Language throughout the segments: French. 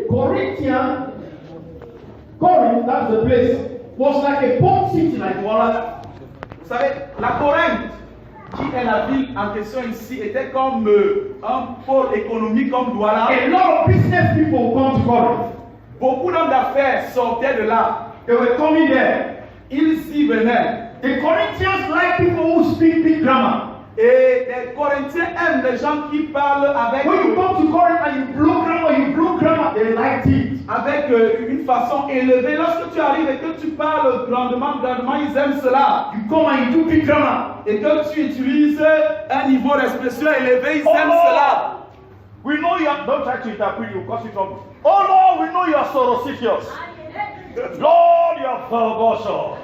Corinthians, Corinth, that's the place, was like a port city, like Douala. Vous savez, la Corinthe, qui est la ville en question ici, était comme un pôle économique comme Douala. A lot of business people come to Corinth. Beaucoup d'hommes d'affaires sortaient de là. They were coming there. Ils y venaient. The Corinthians like people who speak big grammar. Et les Corinthiens aiment les gens qui parlent avec... When you come to Corinth and you blow grammar, they like it. Avec une façon élevée. Lorsque tu arrives et que tu parles grandement, ils aiment cela. You come and you do big grammar. Et que tu utilises un niveau d'expression élevé, ils aiment cela. We know you are, don't try to interpret you because you trouble. Oh Lord, we know you are sorosifious. Lord, you are ferocious.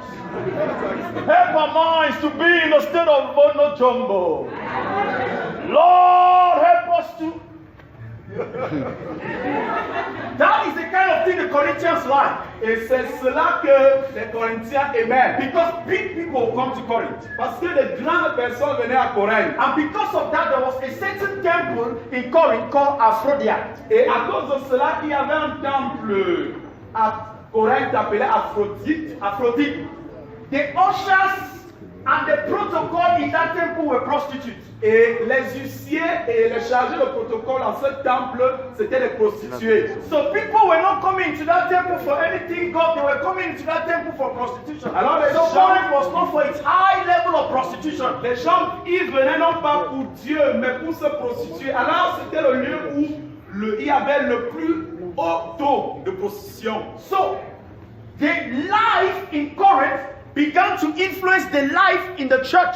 Help our minds to be in a state of mono jumbo. Lord, help us to. That is the kind of thing the Corinthians like. Et c'est cela que les Corinthiens aimaient. Because big people come to Corinth. Parce que de grandes personnes venaient à Corinthe. And because of that, there was a certain temple in Corinth called Aphrodite. Et à cause de cela, il y avait un temple à Corinthe appelé Aphrodite. The ushers and the protocol in that temple were prostitutes. Et les huissiers et les chargés de protocole en ce temple, c'était des prostituées. So people were not coming to that temple for anything God, they were coming to that temple for prostitution. Alors les so gens, Corinth was known for its high level of prostitution. Les gens y venaient non pas pour Dieu, mais pour se prostituer. Alors c'était le lieu où il y avait le plus haut taux de prostitution. So the life in Corinth began to influence the life in the church.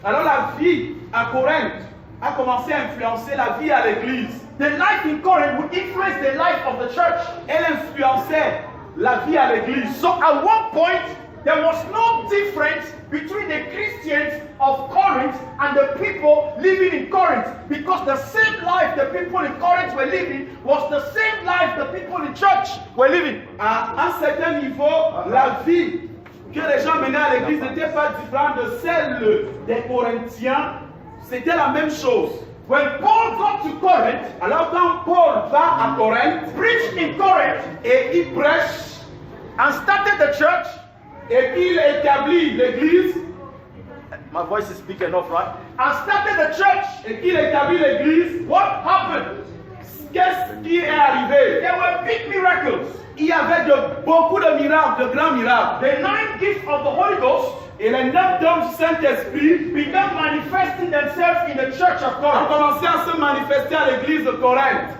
Alors la vie à Corinthe a commencé à influencer la vie à l'église. The life in Corinth would influence the life of the church. Elle influençait la vie à l'église. So at one point, there was no difference between the Christians of Corinth and the people living in Corinth, because the same life the people in Corinth were living was the same life the people in church were living. À un certain niveau, la vie que les gens menaient à l'église n'était pas différente de celle des Corinthiens. C'était la même chose. When Paul got to Corinth, alors quand Paul va à Corinthe, preached in Corinth, et il prêche, and started the church, et qu'il établit l'église, my voice is big enough, right? And started the church, et qu'il établit l'église, what happened? Qu'est-ce qui est arrivé? There were big miracles. Il y avait beaucoup de miracles, de grands miracles. The 9 gifts of the Holy Ghost, et les 9 dons du Saint-Esprit, began manifesting themselves in the church of Corinth. ont commencé à se manifester à l'église de Corinthe.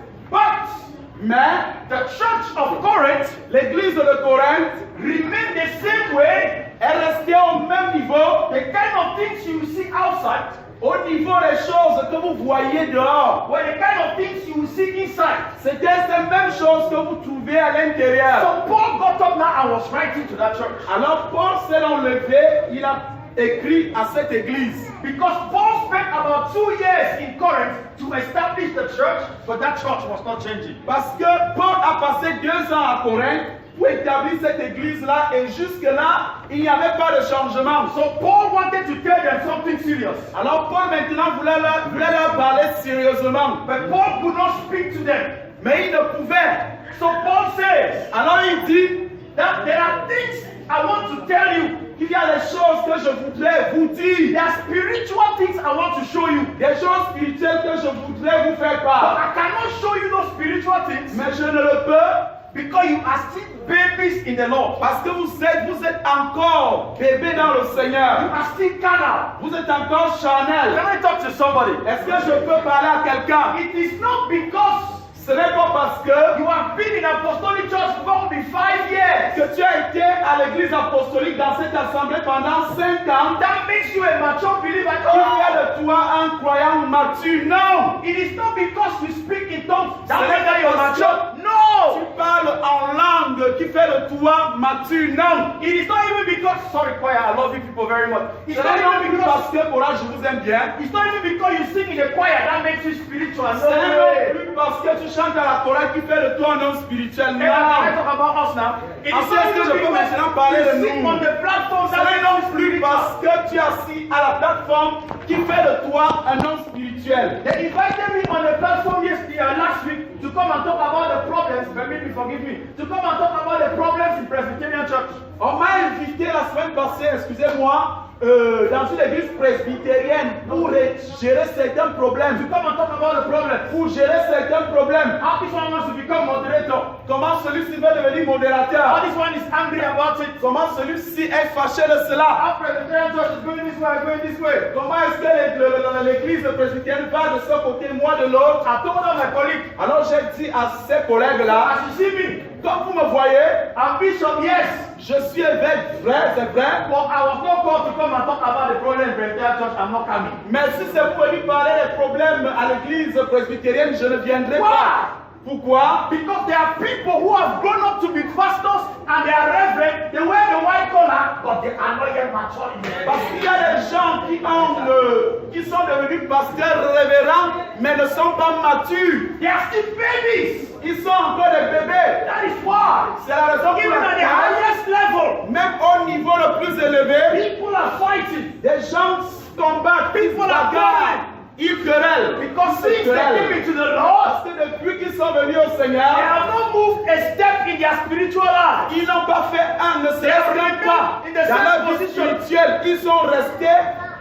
Mais the church of Corinth, l'église de Corinthe, remained the same way. Elle restait au même niveau. The kind of things you see outside, au niveau des choses que vous voyez dehors, were the kind of things you see inside. C'était ces mêmes choses que vous trouvez à l'intérieur. So Paul got up now and was writing to that church. Alors Paul s'est levé, il a écrit à cette église. Because Paul spent about 2 years in Corinth to establish the church, but that church was not changing. Parce que Paul a passé 2 ans à Corinthe pour établir cette église-là, et jusque-là, il n'y avait pas de changement. So Paul wanted to tell them something serious. Alors Paul maintenant voulait leur parler sérieusement. But Paul could not speak to them. Mais il ne pouvait. So Paul says, alors il dit that there are things I want to tell you. Il y a des choses que je voudrais vous dire. There are spiritual things I want to show you. Des choses spirituelles que je voudrais vous faire But part. I cannot show you those spiritual things. Mais je ne le peux. Because you are still babies in the Lord. Parce que vous êtes encore bébés dans le Seigneur. You are still carnal. Vous êtes encore charnel. Can I talk to somebody? Est-ce que je peux parler à quelqu'un? It is not because ce n'est pas parce que you have been in apostolic church for only 5 years que tu as été à l'église apostolique dans cette assemblée pendant 5 ans. That makes you a mature believer. Qui fait de toi un croyant mature. Non. It is not because you speak in tongues that makes you mature. No. Tu parles en langue qui fait de toi mature. Non. It is not even because, sorry choir, I love you people very much. It's not even parce que pour là je vous aime bien. It's not even because you sing in a choir that makes you spiritual. Ce n'est pas plus parce que tu chantes à la chorale qui fait de toi un homme spirituel. Non. I talk about us now. It is not even because you sing on the platform that makes you plus parce que tu es assis à la plateforme qui fait de toi un homme spirituel. They invited me on the platform last week to come and talk about the problem intelligence, permit me, forgive me, to come and talk about the problems in Presbyterian Church. On m'a invité la semaine passée, excusez-moi, dans une église presbytérienne pour gérer certains To problèmes. come and talk about the problems. Pour gérer certains problèmes. How this one wants to become moderator. Comment celui-ci veut devenir How modérateur. this one is angry about it. Comment celui-ci est fâché de cela. How Presbyterian Church is going this way. Comment est-ce que l'église presbytérienne va de ce côté, moi de l'autre. I told all my colleagues, Alors j'ai dit à ces collègues-là, as you see me, comme vous me voyez, I'm bishop, yes, je suis évêque, vrai, c'est vrai. but I was not called to come and talk about the problem in Presbyterian Church. I'm not coming. Mais si c'est pour venir parler des problèmes à l'église presbytérienne, je ne viendrai pas. Pourquoi? Because there are people who have grown up to be pastors and they are reverend. They wear the white collar, but they are not yet mature in their Parce qu'il y a des gens qui sont devenus pasteurs révérends, mais ne sont pas matures. They are still babies. Ils sont encore des bébés. That is why, C'est la raison pour even at the laquelle, highest level, même au niveau le plus élevé, people are fighting. des gens combattent, ils People are bagarrent, ils querellent. Because since they querellent. came into the Parce Lord, que depuis qu'ils sont venus au they Seigneur, have not moved a step in their spiritual life. ils n'ont pas fait un, ne They have serait-ce remained pas in the dans same leur vie position. spirituelle. Ils sont restés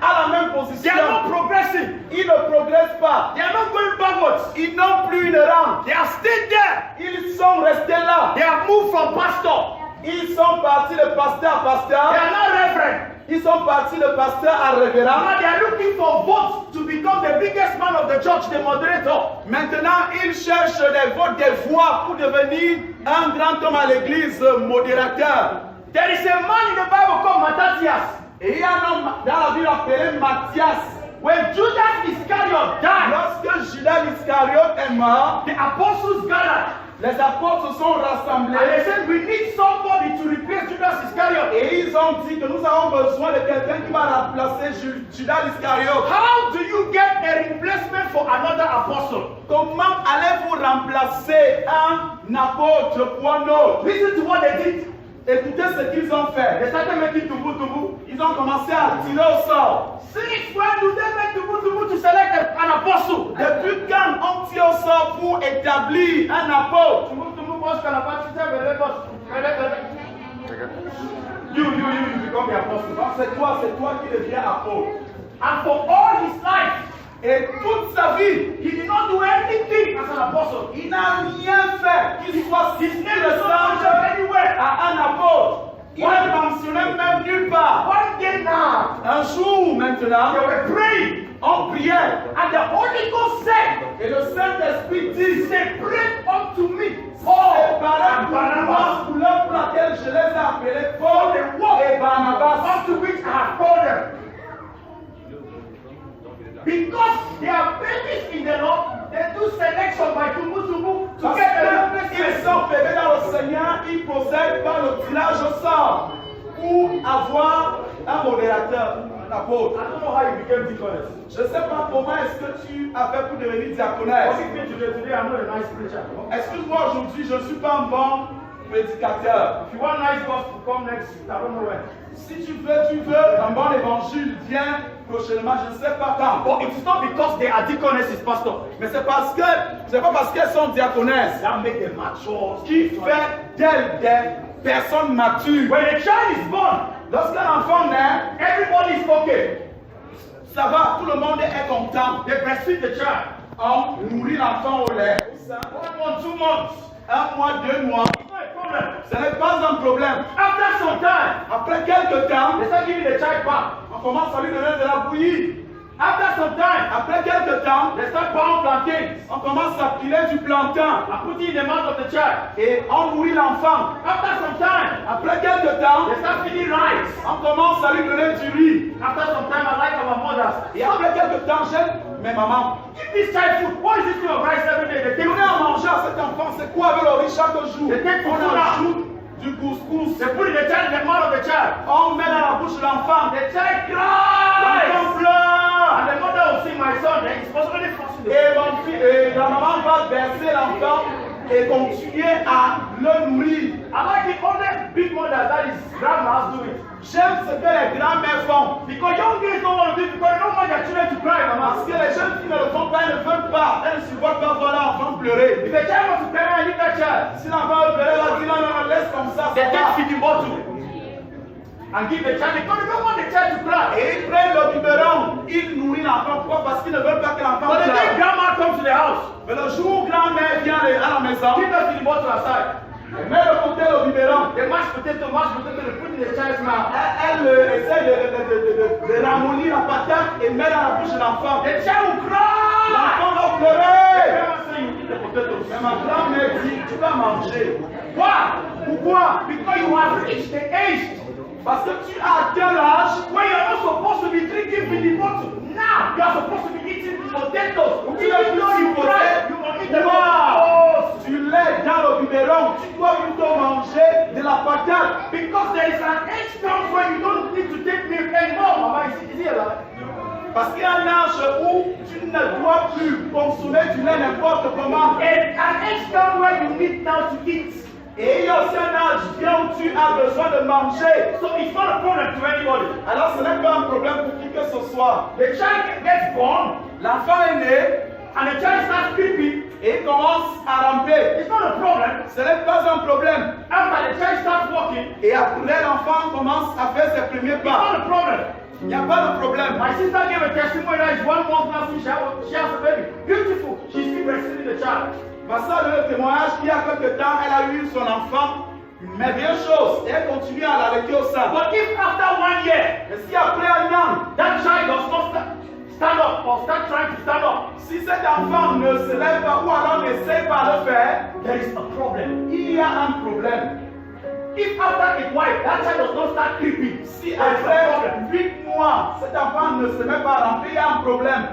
à la même They position. are not progressing. Ils ne progressent pas. They are not going backwards. Ils n'ont plus une rampe. They are still there. Ils sont restés là. They have moved from pastor. Ils sont partis de pasteur à They pasteur. are not reverend. Ils sont partis de pasteur à révérend. Now they are looking for votes to become the biggest man of the church, the moderator. Maintenant, ils cherchent des votes, des voix pour devenir un grand homme à l'église, modérateur. There is a man in the Bible called Matthias. Et il y a un homme dans la Bible appelé Matthias. When Judas Iscariot died, Lorsque Judas Iscariote est mort, the apostles gathered les apôtres se sont and they rassemblés said, we need somebody to replace Judas Iscariot. et ils ont dit que nous avons besoin de quelqu'un qui va remplacer Judas Iscariote. How do you get a replacement for another apostle? Comment allez-vous remplacer un apôtre pour un autre? Listen to what they did. Écoutez ce qu'ils ont fait. They started making tubu. Ils ont commencé à tirer au sort. Since when do they make tubu to select an apostle? Depuis quand on tire au sort pour établir un apôtre? Tubu boss can about to tell boss. You become the apostle. C'est toi qui deviens apôtre. And for all his life, Et toute sa vie, he did not do anything as an apostle. il n'a rien fait qui soit His cité name le is not mentioned sang anywhere. à un apôtre. Il n'est mentionné même nulle part. One day now, Un jour maintenant, they were praying, on priait. and the Holy Ghost said, Et le Saint-Esprit He dit, said, pray unto me, c'est Paul par and Barnabas, pour l'œuvre pour laquelle je les ai appelés for Paul the work et Barnabas. unto which I have called them. Because they are babies in the Lord, they do selection by tubu to Parce get a qu'ils replacement. sont bébés dans le Seigneur, ils procèdent par le tirage au sort pour avoir un modérateur, un apôtre. I don't know how you became deaconess. Je ne sais pas comment est-ce que tu as fait pour devenir diaconesse. Forgive me today, I'm not a nice preacher. Excuse-moi, aujourd'hui, je ne suis pas un bon prédicateur. If you want nice gospel, come next week. I don't know when. Si tu veux un bon évangile, viens prochainement, je ne sais pas quand. But it is not because they are deaconesses, pastor. Mais c'est pas parce qu'elles sont diaconesses That make them mature. qui fait d'elles des personnes matures. When a child is born, Lorsqu'un enfant naît, everybody is okay. ça va, tout le monde est content. They breastfeed the child. On nourrit l'enfant au lait. 1 month, 2 months. Un mois, 2 mois, It's not a problem. ce n'est pas un problème. After some time, Après quelques temps, they start giving the child back. on commence à lui donner de la bouillie. After some time, Après quelques temps, they start pounding plantains on commence à piler du plantain and put it in the mouth of the child. et on nourrit l'enfant. After some time, Après quelques temps, they start feeding rice. on commence à lui donner du riz. After some time, I like our mothers. Et après quelques temps, j'aime mes mamans. Give this child food. What is this thing of rice every day? They take Donnez à manger à cet enfant, c'est quoi avec le riz chaque jour? They take On food out. ajoute du couscous. They put the child in the mouth of the child. On met dans la bouche de l'enfant. The child L'enfant cries. pleure. And the mother will see my son. Then he's possibly forcing the Et la maman va bercer l'enfant et continuer à le nourrir. I like the only big mother that is grandmas do it. J'aime ce que les grands-mères font. Because young girls don't want to do it because they don't want their children to cry, Parce mama. que les jeunes filles ne le font pas, elles ne veulent pas. Elles ne supportent pas voir leur enfant pleurer. If a child wants to cry, I leave that child. Si l'enfant veut pleurer, va dire non, non, non, laisse comme ça. They Ça take va. feeding bottle and give the child because they don't want the child to cry. Et ils prennent le biberon, ils nourrissent l'enfant. Pourquoi? Parce qu'ils ne veulent pas que l'enfant But the day pleure. grandma comes to the house, Mais le jour où grand-mère vient à la maison, give the feeding bottle aside. elle met de côté le biberon. The mashed potato, they put in the child's mouth. Elle essaie de ramollir la patate et met dans la bouche de l'enfant. The child will cry. L'enfant va The pleurer. grandma say you eat the potatoes. Mais ma grand-mère dit, tu vas manger. Why? Pourquoi? Because you have reached the age Parce que tu as atteint l'âge when you are not supposed to be drinking feeding bottle. Now you are supposed to be eating potatoes. Even though you cry, you will eat the potatoes. tu lait dans le biberon, tu dois plutôt manger de la patate. Because there is an age comes when you don't need to take milk anymore. Mama, is it alive? Parce qu'il y a un âge où tu ne dois plus consommer du lait n'importe comment. And an age comes when you need now to eat. Et il y a aussi un âge où tu as besoin de manger. So it's not a problem to anybody. Alors ce n'est pas un problème pour qui que ce soit. The child gets born L'enfant est né and the child starts creeping. et il commence à ramper. It's not a problem. Ce n'est pas un problème. After the child starts walking, Et après l'enfant commence à faire ses premiers it's pas. not a problem. Il n'y a pas de problème. My sister gave a testimony that is 1 month now since she has a baby. Beautiful. She's still breastfeeding the child. Ma soeur donne le témoignage qu'il y a quelque temps, elle a eu son enfant. Mais bien chose, elle continue à l'allaiter au sein. But if after 1 year, Mais si après un an, that child does not stand up or start trying to stand up, si cet enfant ne se lève pas ou alors n'essaie pas de le faire, there is a problem. il y a un problème. If after a while, that child does not start creeping, Si there is a après problem. 8 mois, cet enfant ne se met pas à remplir, il y a un problème.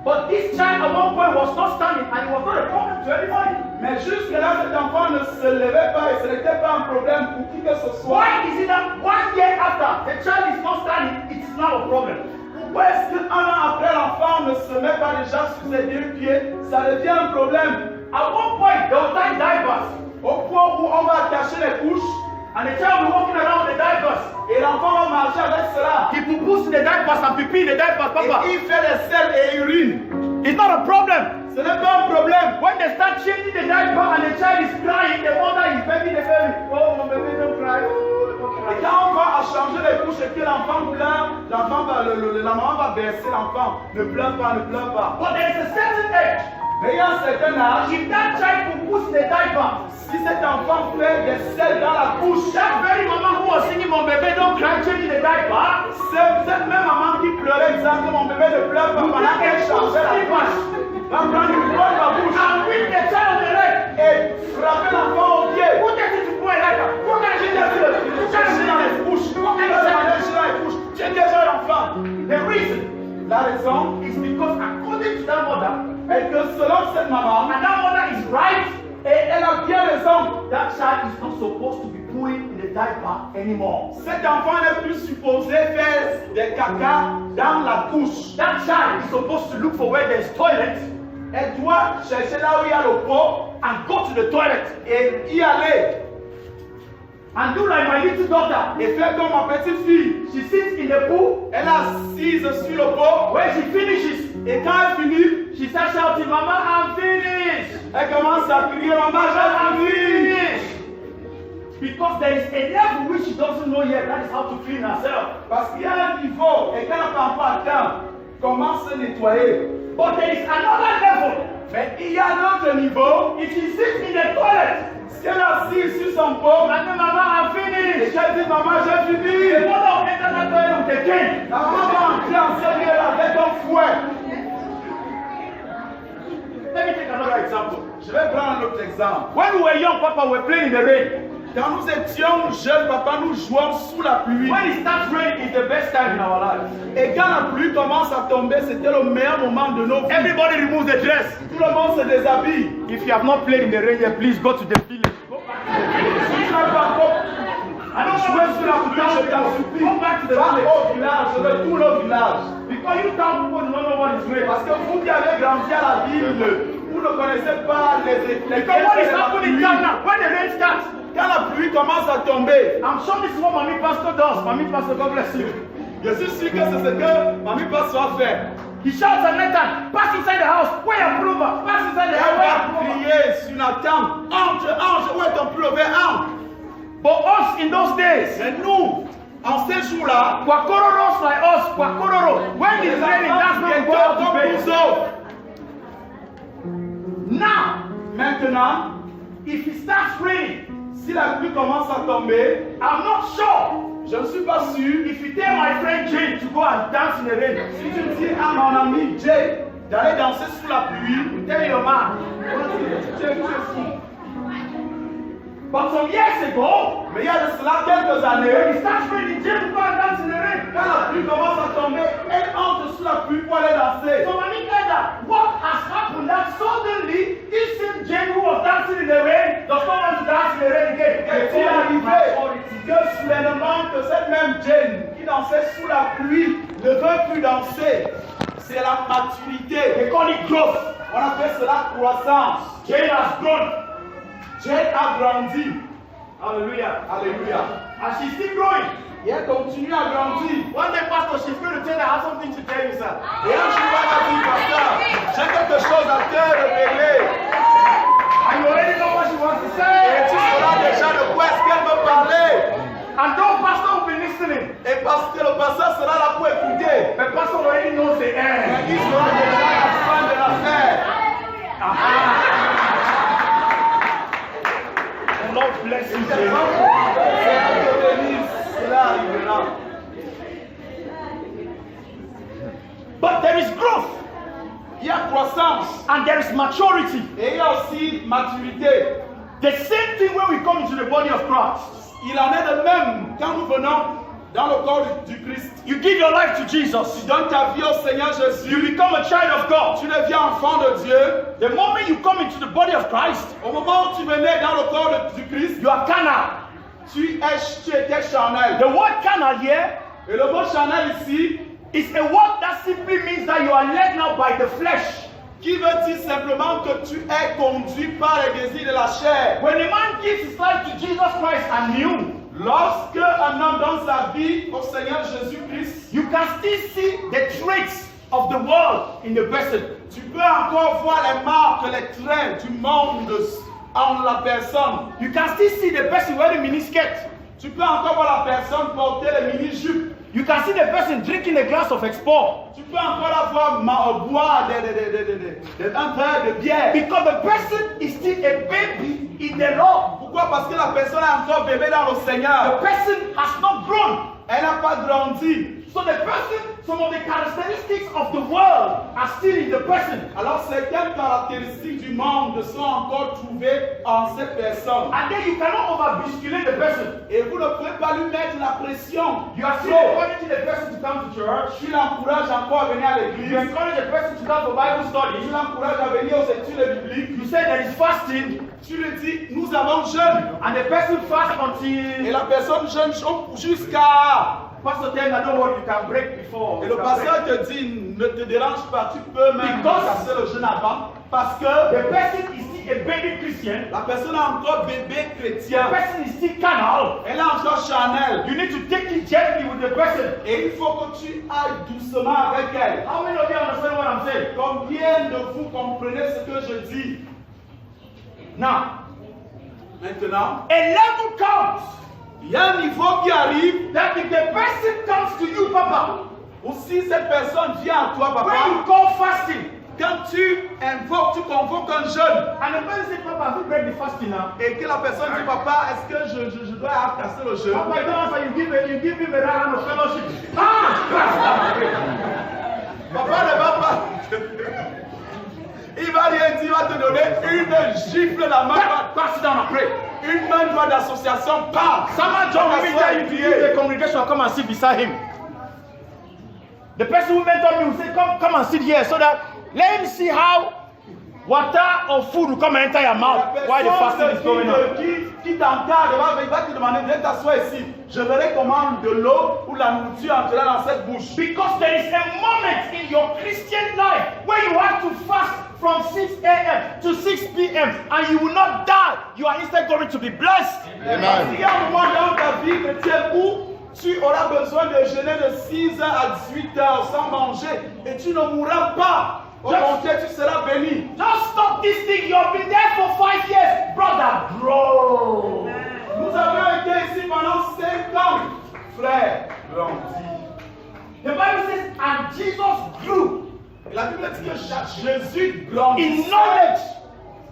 But this child at one point was not standing and it was not a problem to anybody. Mais jusque-là, cet enfant ne se levait pas et ce n'était pas un problème pour qui que ce soit. Why is it that 1 year after the child is not standing, it is now a problem? Pourquoi est-ce qu'un an après l'enfant ne se met pas déjà sur ses deux pieds, ça devient un problème? At one point, they will tie diapers Au point où on va attacher les couches and the child will be walking around with the diapers. et l'enfant va marcher avec cela. He poo-poos in the diapers and pee-pee in the diapers, Papa. Et il fait des selles et urine. It's not a problem. Ce n'est pas un problème. When they start changing the diaper and the child is crying, the mother is begging the baby. Oh, my baby, don't cry. Oh, don't Et cry. quand on va changer les couches et que l'enfant pleure, la maman va bercer l'enfant. Ne pleure pas, ne pleure pas. But there is a certain age. Mais il y a un certain âge, If that child poo-poos in the diaper, si cet enfant fait des selles dans la couche, that very mama who was singing, my baby, don't cry, changing the diaper, cette même maman qui pleurait disant que mon bébé ne pleure pas pendant qu'elle changeait la couche, va prendre une bonne la bouche and whip the child on the leg. et frapper l'enfant au pied. Who takes it to go like that? Who can she do this? Who can she Chercher dans do les this? couches, elle va aller dans les couches, tu es déjà l'enfant. The reason La raison is because according to that mother, est que selon cette maman, and that mother is right, et elle a bien raison, that child is not supposed to be pooing in the diaper anymore. cet enfant n'est plus supposé faire des caca dans la couche. That child is supposed to look for where there is toilet Elle doit chercher là où il y a le pot and go to the toilet et y aller. and do like my little daughter. Et faire comme ma petite fille. She sits in the pool. Elle est assise sur le pot. When she finishes, Et quand elle finit, she starts shouting, Mama, I'm finished. elle commence à crier, maman, I'm j'ai fini. finished. Because there is a level which she doesn't know yet. That is how to clean herself. Parce qu'il y a un niveau et qu'elle n'a pas encore atteint, comment se nettoyer. But there is another level. Mais il y a un autre niveau. If she sits in the toilet, Si elle est assise sur son pot, and then Mama, I'm et finished. qu'elle dit, maman, j'ai The fini. mother will enter that toilet with a cane. La maman va entrer en sérieux avec un fouet. Let me take another example. Je vais prendre un autre exemple. When we were young, Papa, we were playing in the rain. Quand nous étions jeunes, papa, nous jouons sous la pluie. When it starts raining, it's the best time in our lives. Et quand la pluie commence à tomber, c'était le meilleur moment de nos vies. Everybody removes the dress. Tout le monde se déshabille. If you have not played in the rain yet, please go to the village. Si tu n'as pas encore I don't joué know sous la pluie, je t'en supplie. Go back to the Va village. au village, retourne au village. Because you town people do not know what is rain. Parce que vous qui avez grandi à la ville, vous ne connaissez pas les Because what is happening pluie. now, when the rain starts, Quand la pluie commence à tomber, I'm sure this is what Mommy Pastor does. Mommy Pastor, God bless you. je suis sûr que c'est ce que Mamie Pastor va faire. He shouts at Nathan, pass inside the house, where your plover? Pass inside the house, where your va plover? crier sur Nathan, entre, où est ton plover, entre. But us in those days, Mais nous, en ces jours-là, Kwakororos like us, Kwakororo. When it's raining, that's when we go out to comme bed. nous autres. Now, Maintenant, if it starts raining, si la pluie commence à tomber, I'm not sure je ne suis pas sûr. if you tell my friend Jane to go and dance in the rain. Si tu dis à mon ami Jay d'aller danser sous la pluie, Tell your man. tu es fou. But some years ago, Mais il y a de cela quelques when années, it starts raining, Jane will go and dance in the rain. quand la pluie commence à tomber, elle entre sous la pluie pour aller danser. So when he said that, what has happened that suddenly this same Jane who was dancing in the rain does not want to dance in the rain again? Qu'est-il arrivé que soudainement que cette même Jane qui dansait sous la pluie ne veut plus danser? C'est la maturité. They call it growth. On appelle cela croissance. Jane has grown. Jane a grandi. Hallelujah. Alléluia. And she's still growing. Et elle continue à grandir. One day, Pastor, she's going to tell her I have something to tell you, sir. Et un jour, elle a dit, pasteur, j'ai quelque chose à te révéler. And you already know what she wants to Et say. tu sauras déjà de quoi est-ce qu'elle veut parler. And though Pastor will be listening, Et parce que le pasteur sera là pour écouter. the Pastor already knows the Mais end. il sera déjà la fin de l'affaire. The Lord bless you, C'est Jane. que bénisse, cela arrivera. But there is growth Il y a croissance and there is maturity. et il y a aussi maturité. The same thing when we come into the body of Christ. Il en est de même quand nous venons dans le corps du Christ. You give your life to Tu Jesus. donnes ta vie au Seigneur You Jésus. become a child of God. Tu deviens enfant de Dieu. The moment you come into the body of Christ, Au moment où tu venais dans le corps du Christ, you are carnal. tu étais charnel. The word carnal here Et le mot charnel ici, is a word that simply means that you are led now by the flesh. qui veut dire simplement que tu es conduit par les désirs de la chair. When a man gives his life to Jesus Christ anew, Lorsque un homme donne sa vie au Seigneur Jésus-Christ, you can still see the traits of the world in the person. tu peux encore voir les marques, les traits du monde en la personne. You can still see the person wearing miniskirt. Tu peux encore voir la personne porter les mini-jupes. You can see the person drinking a glass of Export. Tu peux encore la voir boire un verre de bière. Because the person is still a baby in the Lord. Pourquoi? Parce que la personne est encore bébé dans le The Seigneur. person has not grown. Elle n'a pas grandi. So the person, some of the characteristics of the world are still in the person. Alors certaines caractéristiques du monde sont encore trouvées en cette personne. And then you cannot over-musculate the person. Et vous ne pouvez pas lui mettre la pression. You are still encouraging the person to come to church. Tu l'encourages encore à venir à You l'église. encourage the person to come to Bible Tu studies. l'encourages à venir aux études bibliques. You say there is fasting, Tu lui dis, nous avons jeûne. and the person fasts Et until la personne jeûne jusqu'à... Pastor tell me, don't worry, you can break before. Et You le can break. pasteur te dit, ne te dérange pas, tu peux même Because- casser le jeûne avant. Parce que The person is still a baby Christian. la personne est encore bébé The chrétien. person is still carnal. Elle est encore charnelle. You need to take it gently with the person. Et il faut que tu ailles doucement avec elle. How many of you understand what I'm saying? Combien de vous comprenez ce que je dis? Now, Maintenant, a level comes il y a un niveau qui arrive. that if the person comes to you, Papa, Ou si cette personne vient à toi, when papa, you call fasting, quand tu invoques, tu convoques un jeûne, and the person says, Papa, have you break the fasting now? et que la personne dit, papa, est-ce que je dois casser le jeûne? Papa, you don't answer, you give him a round of fellowship. Ah! Papa ne va pas. Il va rien dire, il va te donner une gifle la main. Go sit down and pray. Une main droite d'association, bam! Someone John will tell you to use the congregation or come and sit beside him. The person who mentored me will say, come and sit here so that let him see how water or food will come and enter your mouth while the fasting is going on. Qui t'encadre, il va te demander, viens t'asseoir ici. Je verrai comment de l'eau ou la nourriture entrera dans cette bouche. Because there is a moment in your Christian life where you have to fast from 6 a.m. to 6 p.m. and you will not die. You are instead going to be blessed. Il y a un moment dans ta vie chrétienne où tu auras besoin de jeûner de 6 heures à 18 heures sans manger et tu ne mourras pas. Au contraire, tu seras béni. Just stop this thing. You have been there for 5 years. Brother, grow. Nous avons été ici pendant 5 ans. Frère, grandis. The Bible says, and Jesus grew. Et la Bible dit que Jésus grandit In knowledge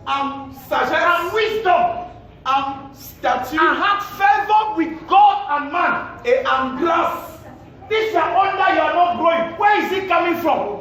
en and sagesse, wisdom, en stature and had favor with God and man. et en grâce. This your wonder you are not growing. Where is it coming from?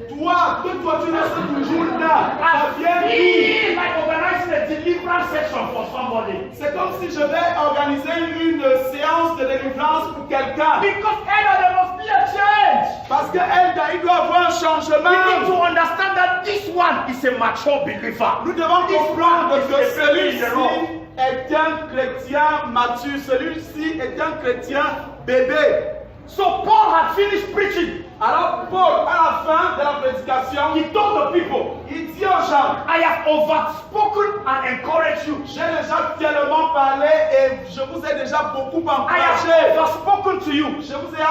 Toi, tu restes toujours là. Ça I vient d'où? feel like organizing a deliverance session for somebody. C'est comme si je vais organiser une séance de délivrance pour quelqu'un. Because Ella, there must be a change. Parce qu'il doit avoir un We need to changement. understand that this one is a mature believer. Nous devons comprendre This que one is a believer in the Lord. celui-ci est un chrétien mature. Celui-ci est un chrétien bébé. So Paul had finished preaching. Alors Paul, à la fin de la prédication, He told the people, il dit aux gens, I have overspoken and encouraged you. j'ai déjà tellement parlé et je vous ai déjà beaucoup I have encouragé. overspoken to you. Je vous ai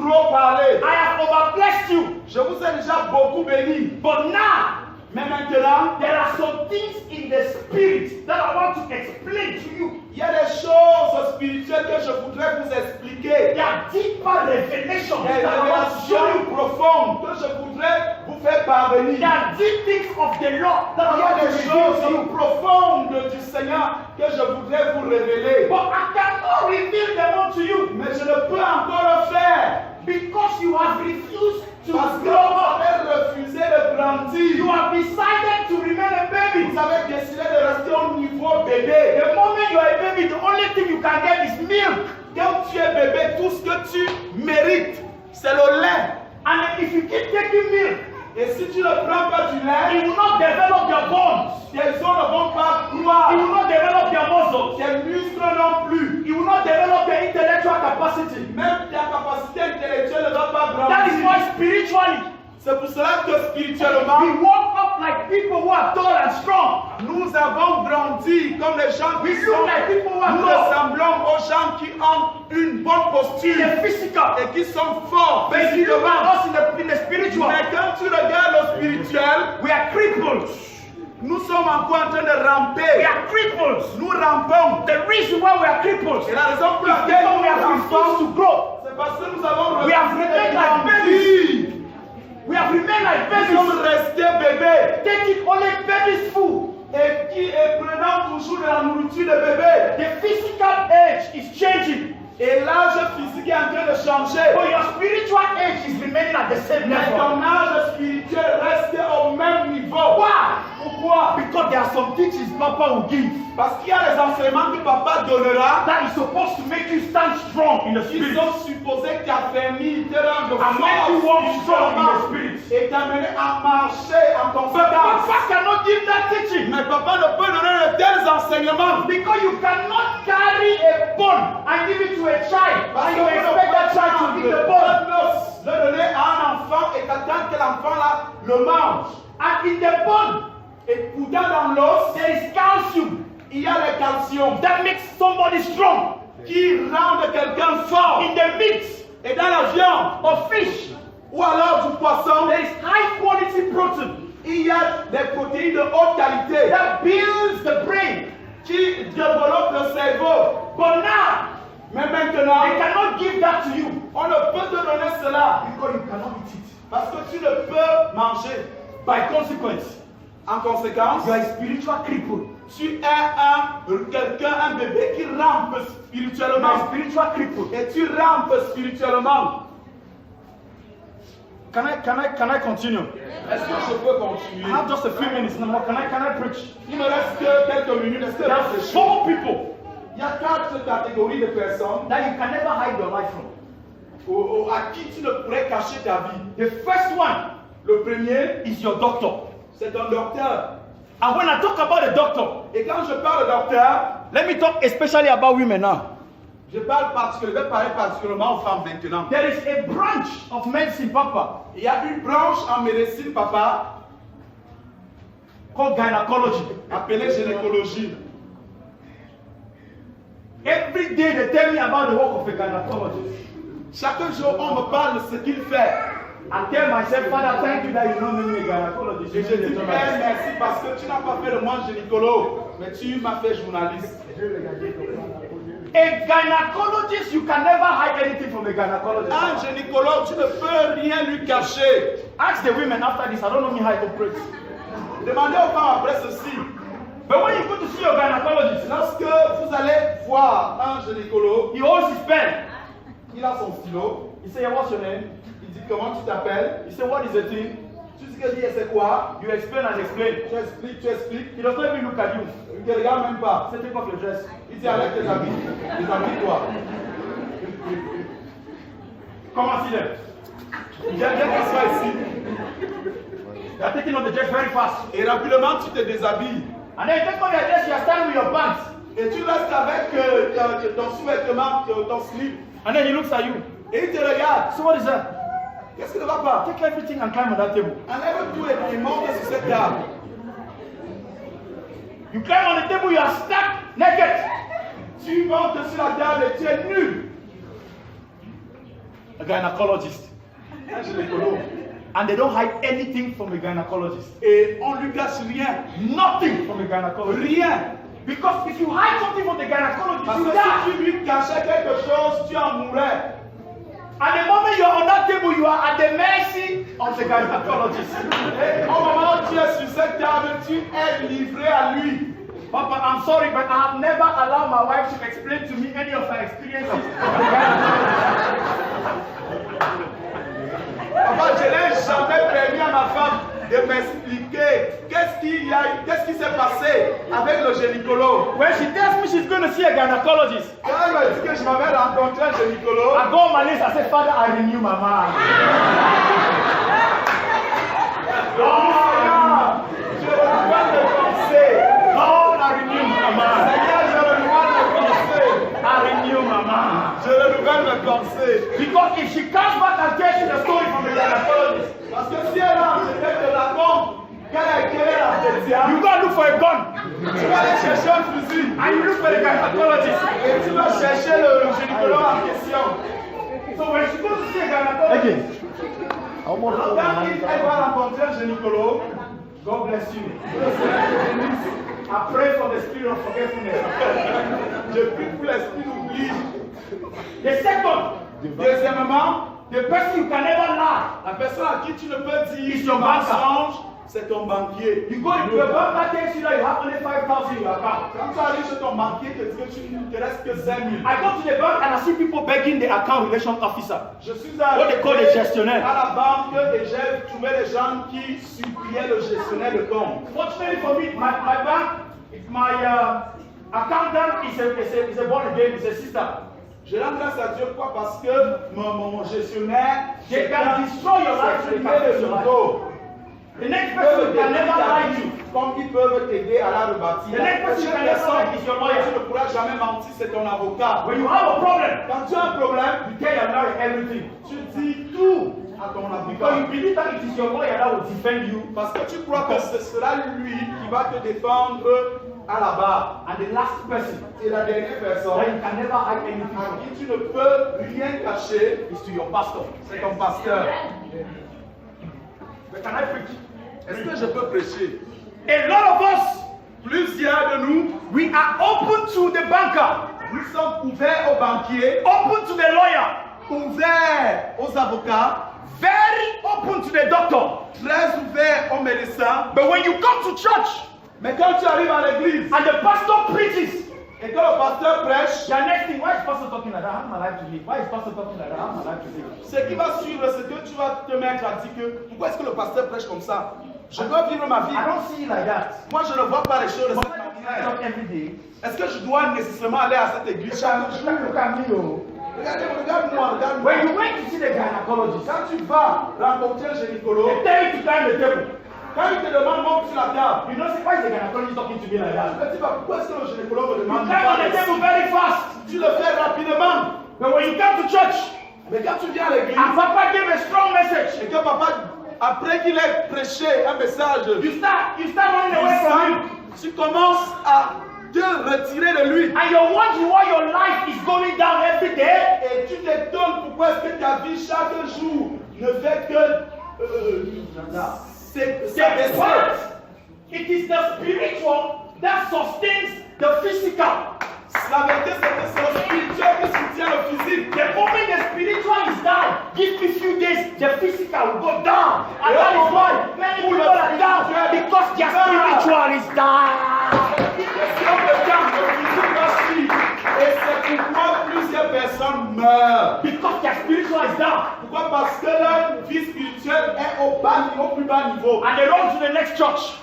trop parlé. I have overblessed you. Je vous ai déjà beaucoup béni. But now, Mais maintenant, there are some things in the spirit that I want to explain to you. il y a des choses spirituelles que je voudrais vous expliquer. There are deeper revelations Des that I want to show révélations you. profondes que je voudrais vous faire parvenir. There are deep things of the Lord that I Il y want a to des reveal to choses you. profondes du Seigneur que je voudrais vous révéler. But I cannot reveal them unto you Mais je ne peux encore le faire. because you have refused to Parce que grow vous up. avez refusé de grandir. You have decided to remain a baby. Vous avez décidé de rester au niveau bébé. The moment you are a baby, the only thing you can get is milk. Quand tu es bébé, tout ce que tu mérites, c'est le lait. And then if you keep taking milk, Et si tu ne prends pas du lait, it will not develop your bones. tes os ne vont pas It croître. will not develop your muscles. Tes muscles non plus. It will not develop your intellectual capacity. Même ta capacité intellectuelle ne va pas That is why grandir. spiritually, C'est pour cela que spirituellement, we walk up like people who are tall and strong. nous avons grandi comme les gens We qui look sont. like people who are Nous tall ressemblons aux gens qui ont une bonne in posture the physical. et qui sont forts But if you look physiquement. at us in the spiritual, Mais quand tu regardes le spirituel, we are crippled. nous sommes encore en train de We ramper. are crippled. Nous rampons. The reason why we are crippled Et is la raison pour because laquelle we have nous refused rampons, to grow. c'est parce que nous avons We have refusé remained de like grandir. We have remained like Nous sommes babies, restés bébés. taking only baby's food. Et prenant toujours de la nourriture de bébé. The physical age is changing, Et l'âge physique est en train de changer. but your spiritual age is remaining at the same Mais level. ton âge spirituel reste au même niveau. Why? Pourquoi? Because there are some teachings Papa will give Parce qu'il y a des enseignements que papa donnera that is supposed to make you stand strong in the qui spirit sont supposés t'affermir, te rendre and make you walk strong in the fort spirit. et t'amener à marcher en But conséquence. Papa cannot give that teaching Mais papa ne peut donner de tels enseignements because you cannot carry a bone and give it to a child parce and que you expect that child to eat the bone. le donner à un enfant et t'attendre que l'enfant là le mange. And in the bone, Et pourtant dans l'os, there is calcium il y a le calcium that makes somebody strong. qui rend quelqu'un fort. In the meat Et dans la viande of fish, ou alors du poisson, there is high quality protein il y a des protéines de haute qualité that builds the brain. qui développent le cerveau. But now, Mais maintenant, they cannot give that to you on ne peut te donner cela because you cannot eat it. parce que tu ne peux manger. By consequence, En conséquence, you are a spiritual cripple. tu es quelqu'un, un bébé qui rampe You are a spirituellement. spiritual cripple. Et tu rampes spirituellement. Can I continue? Est-ce que je peux I continuer? have just a few minutes now. Can I preach? Il me reste que quelques minutes. Est-ce que There are je peux prêcher? 4 people Il y a 4 catégories de personnes that you can never hide your life from. à qui tu ne pourrais cacher ta vie. The first one Le premier, is your doctor. c'est un docteur. And when I talk about a doctor, Et quand je parle de docteur, let me talk especially about women now. je parle particulièrement, je vais parler particulièrement aux femmes maintenant. There is a branch of medicine, Papa, Il y a une branche en médecine, papa, called gynecology. appelée gynécologie. Every day they tell me about the work of a gynecologist. Chaque jour, on me parle de ce qu'il fait. I tell myself, Father, thank you that you don't make me a gynecologist. Et je dis, Père, merci parce que tu n'as pas fait de moi gynécologue, mais tu m'as fait journaliste. A gynecologist, you can never hide anything from a gynecologist. Un gynécologue, tu ne peux rien lui cacher. Ask the women after this, I don't know me how to pray. Demandez aux femmes après ceci. But when you go to see your gynecologist, Lorsque vous allez voir un gynécologue, he holds his pen. il a son stylo, He say, what's your name? il dit comment tu t'appelles, He say, what is the thing? tu dis que c'est quoi, You explain and explain. tu expliques, He does not even look at you. il ne te regarde même pas. He say, take off your dress. Il dit arrête tes habits, déshabille-toi. Come and see them. Viens t'asseoir ici. They are taking off the dress very fast. Et rapidement tu te déshabilles. And then you take off your dress, you are standing with your pants. Et tu restes avec ton sous-vêtement, ton slip. And then he looks at you. Et il te regarde. So what is that? Qu'est-ce qui ne va pas? Take everything and climb on that table. Enlève tout et monte sur cette table. You climb on the table, you are stuck naked. Tu montes sur la table et tu es nu. A gynecologist. Un gynécologue. And they don't hide anything from a gynecologist. Et on lui cache rien. Nothing from a gynecologist. Rien. Because if you hide something from the gynecologist, Parce you que die. si tu lui cachais quelque chose, tu en mourrais. And the moment you are on that table, you are at the mercy of the gynecologist. Et au moment où tu es sur cette table, tu es livré à lui. Papa, I'm sorry, but I have never allowed my wife to explain to me any of her experiences. Papa, je n'ai jamais permis à ma femme de m'expliquer qu'est-ce qui s'est passé avec le gynécologue. When she tells me she's going to see a gynecologist, Quand elle m'a dit que je m'avais rencontré un gynécologue, I go on my list, I say, Father, I renew my mind. Seigneur, je renouvelle mes pensées. Lord, I renew my mind. Seigneur, je renouvelle mes pensées. I renew my mind. Je renouvelle mes pensées. Because if she comes back and tells you the story from the gynecologist, Parce que si elle a, je te raconte quelle est la chrétienne, you go and look for a gun. tu vas aller chercher un fusil. And you look for the gynecologist. Et tu vas chercher le gynécologue en question. So when she goes to see a gynecologist, Quand elle va rencontrer un gynécologue, God bless you. I pray for the spirit of forgetfulness. je prie pour l'esprit d'oubli. The second, Deuxièmement, the person you can never lie. la personne à qui tu ne peux dire Is your banker. mensonge, c'est ton banquier. You go into a bank that tells you that you have only 5,000 in your account. Quand tu arrives chez ton banquier, il te dit que tu ne te restes que 5 000. I go to the bank and I see people begging the account relation officer. Je suis What they call allé the gestionnaire. à la banque et j'ai trouvé des gens qui suppliaient le gestionnaire de compte. Fortunately for me, my bank, my accountant is a born again, is a sister. Je rends grâce à Dieu quoi? Parce que mon gestionnaire, They can destroy your life, they can destroy your life. The next person can never lie to you. Comme ils peuvent t'aider à la rebâtir. The next person can never lie is your Tu lawyer. ne pourras jamais mentir, c'est ton avocat. When you have a problem, Quand tu as un problème, you tell your lawyer everything. tu dis tout à ton Because avocat. you believe that it is your lawyer that will defend you. Parce que tu crois que ce sera lui qui va te défendre à la barre. And the last person Et la dernière that personne you can never hide anything à from qui tu ne peux rien cacher, is to your pastor. c'est ton pasteur. But can I preach? Est-ce que je peux prêcher? A lot of us, Plusieurs de nous, we are open to the banker, nous sommes ouverts aux banquiers, open to the lawyer, ouverts aux avocats, very open to the doctor. très ouverts aux médecins. But when you come to church Mais quand tu arrives à l'église and the pastor preaches, et que le pasteur prêche, your next thing, why is pastor talking like that? I have my life to live. Why is pastor talking like that? I have my life to live. ce qui va suivre, c'est que tu vas te mettre à dire que pourquoi est-ce que le pasteur prêche comme ça? Je dois vivre ma vie. I don't see it like that. Moi, je ne vois pas les choses de But cette when you manière. talk every day, Est-ce que je dois nécessairement aller à cette église chaque jour? look at me, oh. Regarde-moi, regarde-moi. When you went to see the gynecologist, Quand tu vas rencontrer un they gynécologue, tell you to climb the table. quand il te demande monte sur la table, You know, say, why is the gynecologist talking to me like tu that? te dis pas pourquoi est-ce que le gynécologue me You demande climb on the table very fast. Tu le fais rapidement. But when you come to church, Mais quand tu viens à l'église and Papa gave a strong message, et que papa, après qu'il ait prêché un message, you start running away from him. tu commences à Dieu retiré de lui. And you're wondering why your life is going down every day. Et tu t'étonnes pourquoi est-ce que ta vie chaque jour ne fait que C'est what? It is the spiritual that sustains the physical. La vérité, c'est que c'est le spirituel qui soutient le physique. The moment the spiritual is down, give me few days, the physical will go down. And that is why many people are down because their spiritual is down. Et c'est pourquoi plusieurs personnes meurent. Because their spiritual is down. Pourquoi? Parce que leur vie spirituelle est au plus bas niveau. And they run to the next church.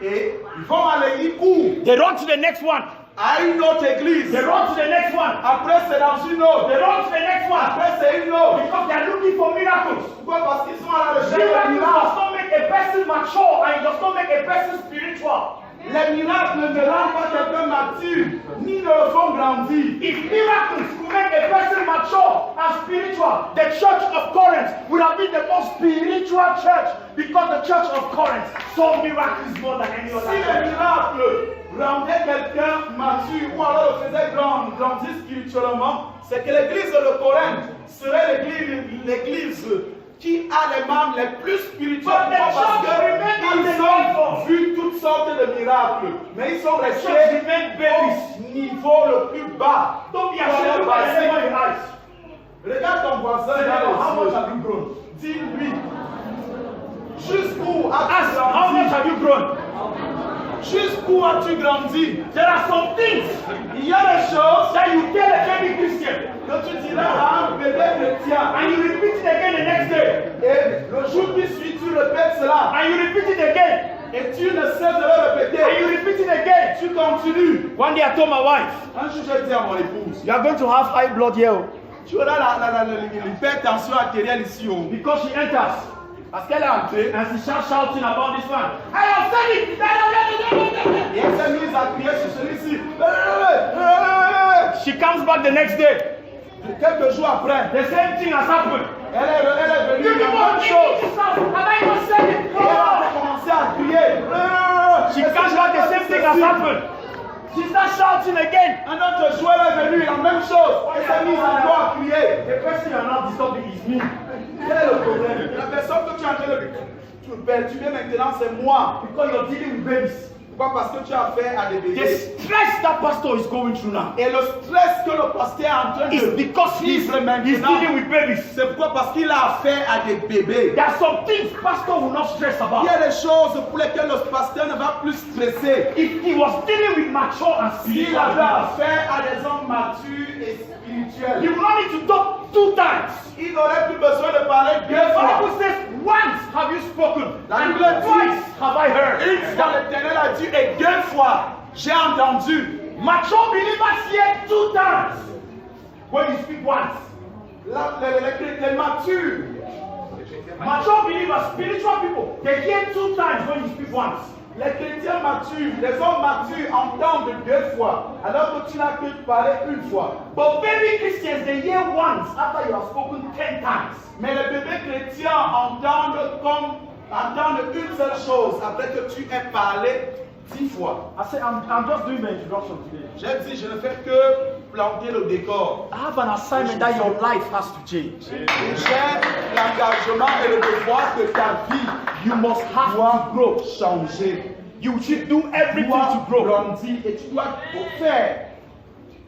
Et ils vont aller, ils courent They run to the next one. à une autre église. They run to the next one. Après, c'est dans une autre. They run to the next one. Après, c'est une autre. Because they are looking for miracles. Pourquoi? Parce qu'ils sont à la recherche de Miracles miracles. does not make a person mature and it does not make a person spiritual. Les miracles ne rendent pas quelqu'un mature, ni ne le font grandir. If miracles could make a person mature and spiritual, the church of Corinth would have been the most spiritual church because the church of Corinth saw miracles more than any other Si les church. miracles rendaient quelqu'un mature ou alors le faisaient grandir spirituellement, c'est que l'église de Corinthe serait l'église qui a les membres les plus spirituels. But the Parce church remained at the qu'ils ont level. vu toutes sortes de miracles, mais ils sont The restés church remained babies. au niveau le plus bas. Don't be ashamed of the level in eyes. Regarde ton voisin Say, dans how les much yeux. have you grown? Dis-lui, jusqu'où Ask, as-tu how much grandi? have you grown? Jusqu'où as-tu grandi? There are some things Il y a des choses that you tell a baby Christian que tu diras à un bébé chrétien and you repeat it again the next day. et le jour qui suit tu répètes cela And you repeat it again. et tu ne cesses de le And répéter. you repeat it again. Tu continues. One day I told my wife, Un jour je dis à mon épouse, you are going to have high blood here tu auras l'hypertension artérielle ici haut. because she enters. Parce qu'elle est entrée And she starts shouting about this one. I have said it. et elle s'est mise à crier sur celui-ci. She comes back the next day. Quelques jours après, The same thing has happened. elle est venue You la people même chose. have I not said it? Et elle a commencé à crier. She comes back, the same thing has happened. She starts shouting again. Un autre jour, elle est venue, la même chose. Elle s'est mise encore à crier. The person you are now disturbing is me. Quel est le problème? La personne que tu es en train de perturber maintenant, c'est moi. Because you're dealing with babies. Pourquoi? Parce que tu as affaire à des The bébés. stress that pastor is going through now Et le stress que le pasteur est en train is de because he's vivre maintenant, dealing with babies. c'est pourquoi? Parce qu'il a affaire à des bébés. There are some things pastor will not stress Il about. y a des choses pour lesquelles le pasteur ne va plus stresser. If he was dealing with mature and Il spiritual avait people, affaire à des hommes matures et spirituels. he will not need to talk 2 times. Il n'aurait plus besoin de parler The deux fois. Bible says, once have you spoken, La and Bible dit, twice have I heard. Une fois l'Éternel a dit et deux fois j'ai entendu. Mature believers hear 2 times when you speak once. Les matures, Mature believers, spiritual people, they hear 2 times when you speak once. les chrétiens matures, les hommes matures entendent deux fois, alors que tu n'as que parlé une fois. But baby Christians, they hear once after you have spoken 10 times. Mais les bébés chrétiens entendent une seule chose après que tu aies parlé 10 fois. I say, I'm just doing my introduction today. J'ai dit, je ne fais que planter le décor. I have an assignment that your life has to change. J'ai l'engagement et le devoir que ta vie, You must have to grow. changer. You should do Tu everything dois to grow. grandir et tu dois tout faire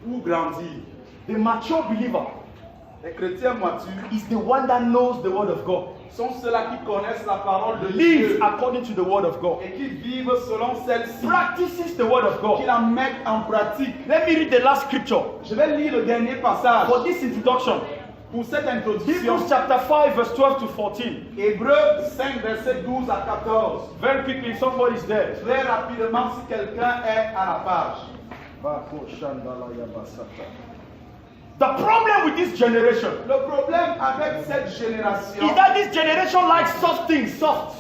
pour grandir. The mature believer Les chrétiens matures is the one that knows the word of God, sont ceux-là qui connaissent la parole de lives Dieu according to the word of God, et qui vivent selon celle-ci, practices the word of qui God. la mettent en pratique. Let me read the last scripture Je vais lire le dernier passage for this introduction. pour cette introduction. Hebrews chapter 5, verse 12 to 14. Hébreux 5, verset 12 à 14. Very quickly, somebody's there. Très rapidement, si quelqu'un est à la page. The problem with this generation Le problème avec cette génération, is that this generation likes soft things, soft.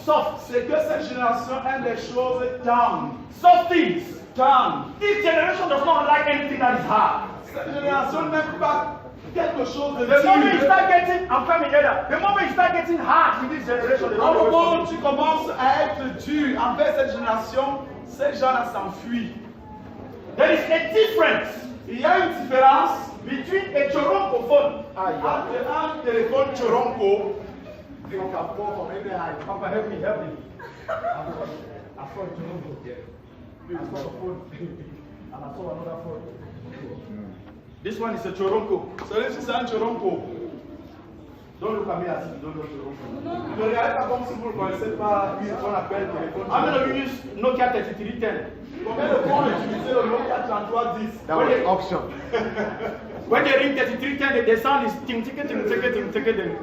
c'est que cette génération aime les choses tendres. Soft things. Tendres. This generation does not like anything that is hard. Cette génération n'aime pas quelque chose de The moment you dur. start getting, I'm coming together. The moment you start getting hard with this generation, they Au don't moment know où tu commences à être dur envers cette génération, ces gens-là s'enfuient. There is a difference Il y a une différence between a Choronko phone. entre un téléphone Choronko. Papa, help me. I saw a Choronko. I saw a phone. And I saw another phone. This one is a Choronko. Celui-ci, c'est un Choronko. Don't look at me as if you don't know Choronko. Ne regardez pas comme si vous ne connaissez pas ce qu'on appelle téléphone How many of Choronko. you use Nokia 3310? Combien de fois on utilisait le Nokia 3310? That was option. When they ring 3310, the sound is ting ting ting ting ting ting ting.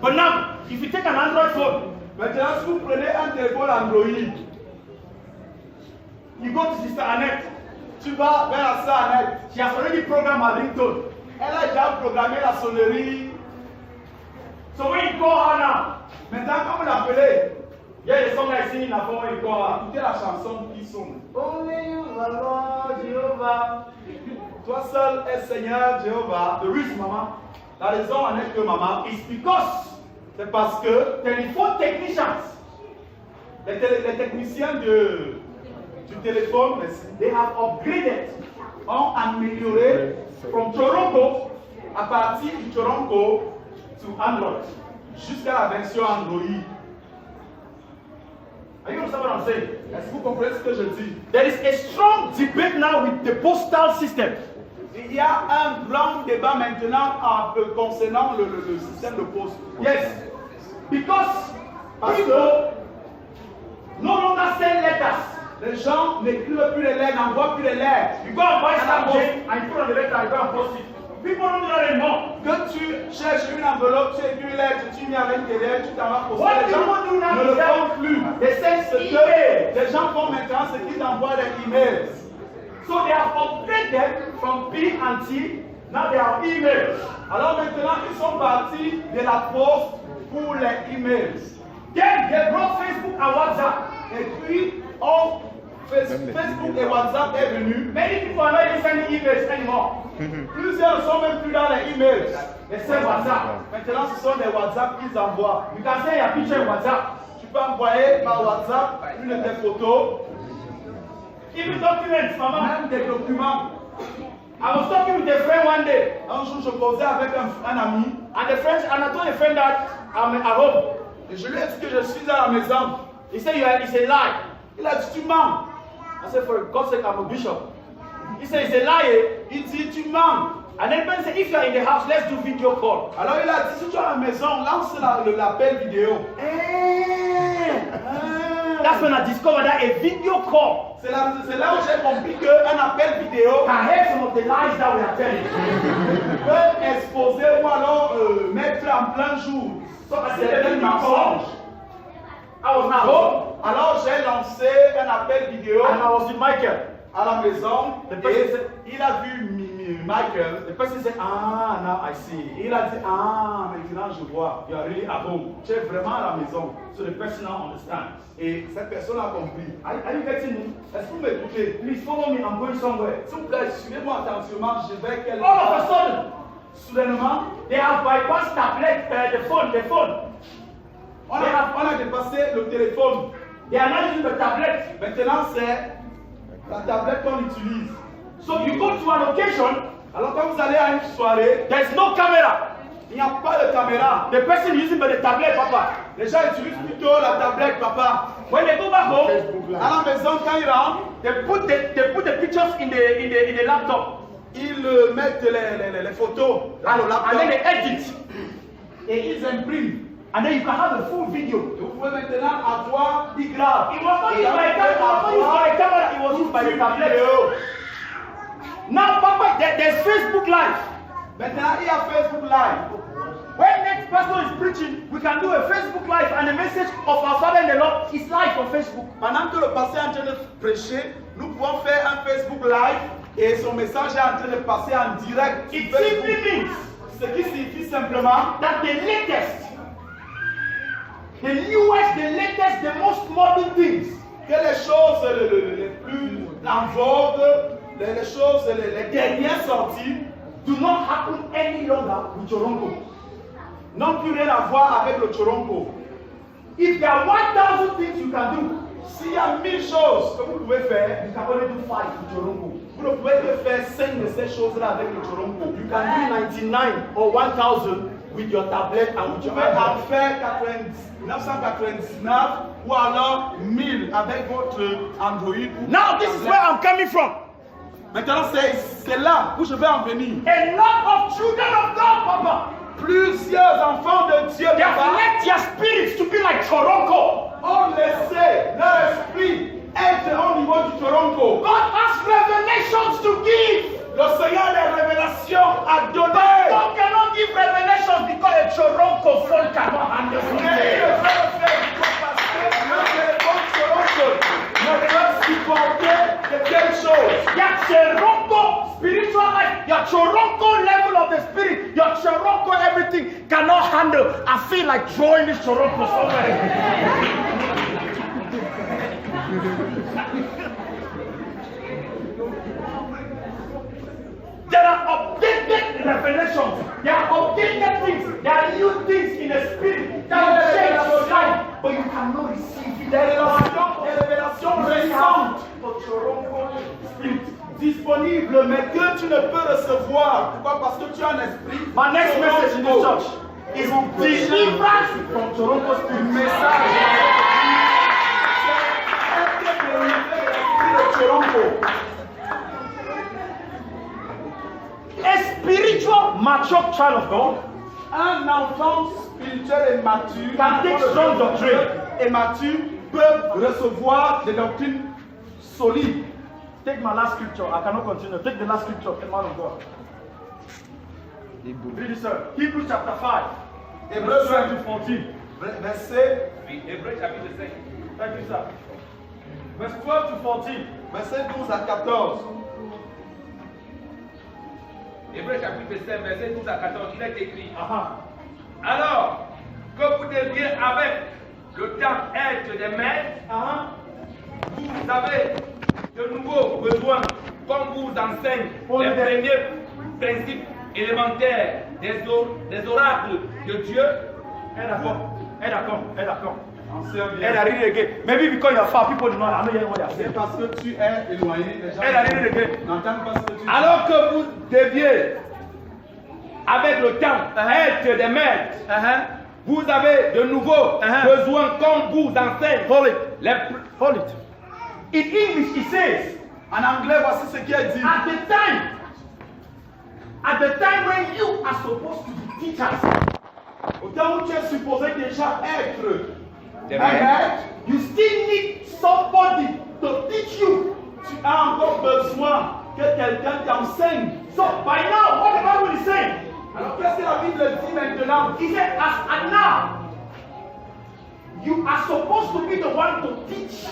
But now, if you take an Android phone, Maintenant, si vous prenez un téléphone Android, you go to Sister Annette, tu vas vers la sœur Annette. she has already programmed her ringtone. Elle a déjà programmé la sonnerie. So when you call her now, Maintenant, quand vous l'appelez, hear the song I sing in her phone when you call her. écoutez la chanson qui sonne. Only you alone, Jehovah. Toi seul est Seigneur Jéhovah. The reason, Mama, La raison en est que maman, is because c'est parce que telephone technicians, les techniciens du téléphone they have upgraded ont amélioré from Choronko à partir du Choronko to Android. jusqu'à la version Android. Are you understand what I'm saying? Est-ce que vous comprenez ce que je dis? There is a strong debate now with the postal system. Il y a un grand débat maintenant concernant le système de poste. Yes, because people no longer send letters. Les gens n'écrivent plus les lettres, n'envoient plus les lettres. You go and buy something and you put on the letter and go and post it. People don't do that anymore. Que tu cherches une enveloppe, tu écris une lettre, tu mets avec tes lettres, tu t'en vas poster. What Les gens people do now ne le is font that plus. they send Ce que emails. les gens font maintenant, c'est qu'ils envoient des emails. So they have upgraded from P and T. Now they have emails. Alors maintenant, ils sont partis de la poste pour les emails. Then they brought Facebook and WhatsApp. Et puis, Facebook et WhatsApp est venu. Many people are not even sending emails anymore. Plusieurs ne sont même plus dans les emails. They send WhatsApp. Maintenant, ce sont des WhatsApp qu'ils envoient. You can send your picture in WhatsApp. Tu peux envoyer par WhatsApp une de tes photos, Even documents, Mama. même des documents. I was talking with a friend one day, Un jour, je causais avec un ami and I told a friend that I'm at home. et je lui ai dit que je suis à la maison. He said, it's a lie. Il a dit, tu mens. I said, for God's sake, I'm a bishop. He said, it's a lie. Il dit, tu mens. And then Ben said, if you're in the house, let's do video call. Alors il a dit, si tu es à la maison, lance l'appel vidéo. That's when I discovered that a video call C'est là où j'ai compris qu'un appel vidéo can help some of the lies that we are telling. peut exposer ou alors mettre en plein jour So I said, certains mensonges. I was now home, Alors j'ai lancé un appel vidéo and I was with Michael. à la maison The person et said- il a vu Michael. The person said, now I see. Il a dit, ah, maintenant je vois, You are really at home. tu es vraiment à la maison. So the person now understands. Et cette personne a compris. Are you getting me? Est-ce que vous m'écoutez? Please follow me. I'm going somewhere. S'il vous plaît, suivez-moi attentivement, je vais quelque All of a part. sudden, Soudainement, they have bypassed tablet, the phone. on a dépassé le téléphone. They are not using the tablet. Maintenant, c'est la tablette qu'on utilise. So you go to an occasion, Alors quand vous allez à une soirée, there is no camera. il n'y a pas de caméra. The person using the tablet, Papa. Les gens utilisent plutôt la tablette, papa. When they go back home, À la maison, quand ils rentrent, they put the pictures in the laptop, ils mettent les photos dans le and then laptop they edit, et ils impriment. and then you can have a full video. Et vous pouvez maintenant avoir des graves. It was not used by a camera. It was used by the tablet. Now, Papa, there's Facebook Live. Maintenant, il y a Facebook Live. When next pastor is preaching, we can do a Facebook Live, and the message of our Father in the Lord is live on Facebook. Pendant que le pasteur est en train de prêcher, nous pouvons faire un Facebook Live et son message est en train de passer en direct sur It Facebook. simply means Ce qui signifie simplement that the latest, the newest, the latest, the most modern things que les choses les plus en vogue, les choses les dernières sorties do not happen any longer with your uncle. n'ont plus rien à voir avec le Choronko. If there are 1,000 things you can do, S'il y a 1000 choses que vous pouvez faire, you can only do 5 with Choronko. vous ne pouvez que faire 5 de ces choses-là avec le Choronko. You can do 99 or 1,000 with your tablet and with Vous your pouvez en iPad. faire 999 ou alors 1000 avec votre Android. Ou Now this is where I'm coming from. Maintenant, c'est là où je vais en venir. A lot of children of God, Papa, Plusieurs enfants de Dieu, they have papa, let their spirits to be like Choronko. ont laissé leur esprit être au niveau du Choronko. God has revelations to give. Le Seigneur a des révélations à donner. God cannot give revelations because a Choronko phone cannot handle Mais il le it. veut faire parce que le Choronko ne peut supporter de telles choses. Your Choronko spiritual life, your Choronko level of the spirit, your Choronko everything cannot handle. I feel like throwing this Choronko somewhere. There are updated revelations. There are updated things. There are new things in the spirit that will change your life, but you cannot receive it. Des révélations récentes disponibles, mais que tu ne peux recevoir. Pourquoi? Parce que tu as un esprit. My next message in the church is deliverance from Choronko spirit. Message. Être délivré de l'esprit de Choronko. A spiritual mature child of God Un enfant spirituel et mature, can take strong doctrine. et mature, peut recevoir des doctrines solides. Take my last scripture. I cannot continue. Take the last scripture, the man of God. Read it, sir. Hebrews chapter 5, Hébreux verse 12 to 14. verset, Hébreux chapitre 5. Thank you, sir. Verse 12 to 14. verset 12 à 14. Hébreux chapitre 5, verset 12 à 14, il est écrit. Uh-huh. Alors que vous deviez avec le temps être des maîtres, vous avez de nouveaux besoins, comme vous enseigne les premiers principes élémentaires des oracles de Dieu. D'accord. Ancien And bien. I read it again. Maybe because you're far, people do not know what you're C'est saying. parce que tu es éloigné, les gens Elle a dit le gars. n'entendent pas ce que tu dis. Alors que vous deviez, avec le temps, être des maîtres, vous avez de nouveaux besoins, comme vous enseigne. Hold it. Les Hold it. In English, it says, En anglais, voici ce qui est dit. at the time when you are supposed to be teachers, Au temps où tu es supposé déjà être Des un maîtres. maître, you still need somebody to teach you. tu as encore besoin que quelqu'un t'enseigne. So by now, what the Bible is saying, Alors qu'est-ce que la Bible dit maintenant? he said, as and now, you are supposed to be the one to teach.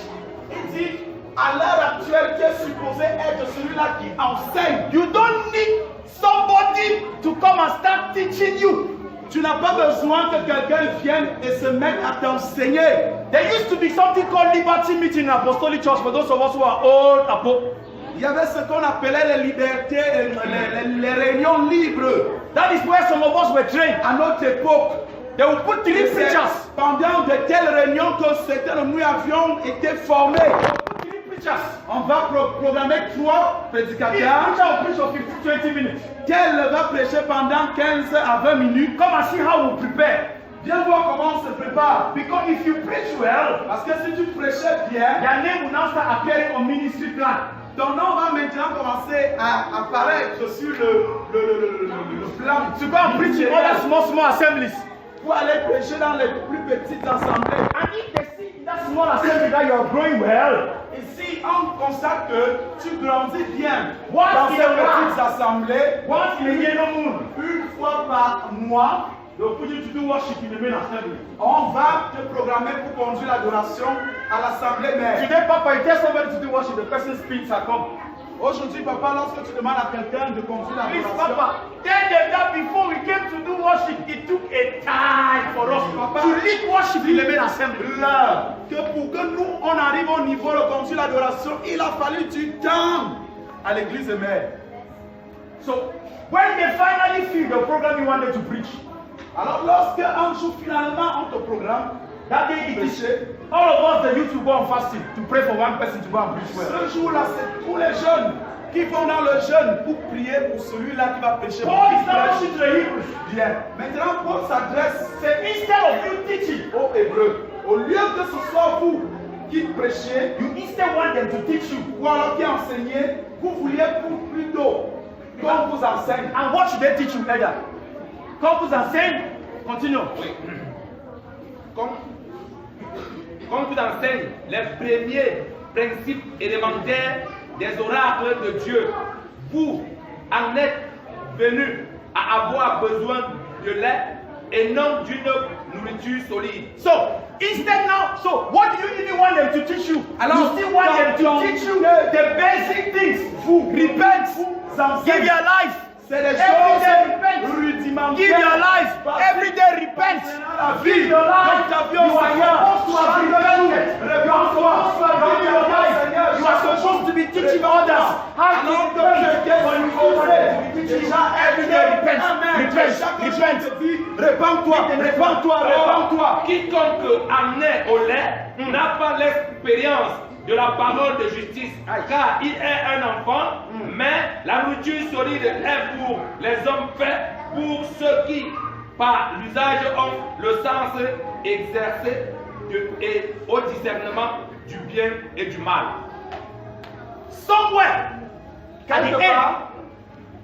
Il dit, à l'heure actuelle, tu es supposé être celui-là qui enseigne. You don't need somebody to come and start teaching you. Tu n'as pas besoin que quelqu'un vienne et se mette à t'enseigner. There used to be something called Liberty Meeting in Apostolic Church for those of us who are old. Il y avait ce qu'on appelait les libertés, les réunions libres. That is where some of us were trained. À notre époque, They will put three c'est preachers. pendant de telles réunions que certains de nous avions été formés. Three preachers. On va programmer 3 Each prédicateurs. preacher will preach for 20 minutes. Tel va prêcher pendant 15 à 20 minutes. Come and see how we prepare. Viens voir comment on se prépare. Because if you preach well, Parce que si tu prêchais bien, their name will now start appearing on ministry plan. ton nom va maintenant commencer à apparaître sur le plan. To go and preach in other small assemblies. Pour aller prêcher dans les plus petites assemblées. And if they see in that small assembly that you are growing well, Et si on constate que tu grandis bien Once dans in ces a while. petites assemblées, once in a year, no moon, une fois par mois, they'll put you to do worship in the main assembly. on va te programmer pour conduire l'adoration à l'assemblée mère. Today, Papa, you tell somebody to do worship, the person's spirits are come. Aujourd'hui, papa, lorsque tu demandes à quelqu'un de conduire Please, l'adoration, Papa, tell them that before we came to do worship, it took a time for us to lead worship in the main assembly. là, que pour que nous, on arrive au niveau de conduire l'adoration, il a fallu du temps à l'église mère. So, when they finally feel the program you wanted to preach, Alors lorsque un jour finalement on te programme, that day it is prêcher, all of us that used to go on fasting to pray for one person to go and preach well. ce jour-là c'est tous les jeunes qui vont dans le jeûne pour prier pour celui-là qui va prêcher. Paul is now talking to the Hebrews. Bien. Maintenant Paul s'adresse Say, instead of you teaching, aux Hébreux. Au lieu que ce soit vous qui prêchez, you instead want them to teach you. ou alors qui enseignez, vous vouliez plutôt qu'on vous enseigne. And what should they teach you, elder? Quand vous enseigne, continue. Comme vous enseigne les premiers principes élémentaires des oracles de Dieu, vous en êtes venus à avoir besoin de lait et non d'une nourriture solide. So, instead now, so what do you even want them to teach you? Alors, you still want them to teach you the basic things. Repent, give your life. C'est des Every day repent. choses rudimentaires. Give your life. Every day repent. Give your life. You are supposed to have repented. You are supposed to have given your life. You are supposed to be teaching others how to repent. When you go there, to be teaching every day repent. Repent. Répands-toi, répands-toi, répands-toi. Quiconque en est au lait n'a pas l'expérience de la parole de justice, car il est un enfant, mais la nourriture solide est pour les hommes faits, pour ceux qui, par l'usage, ont le sens exercé et au discernement du bien et du mal. Somewhere, at the Quelque end, part,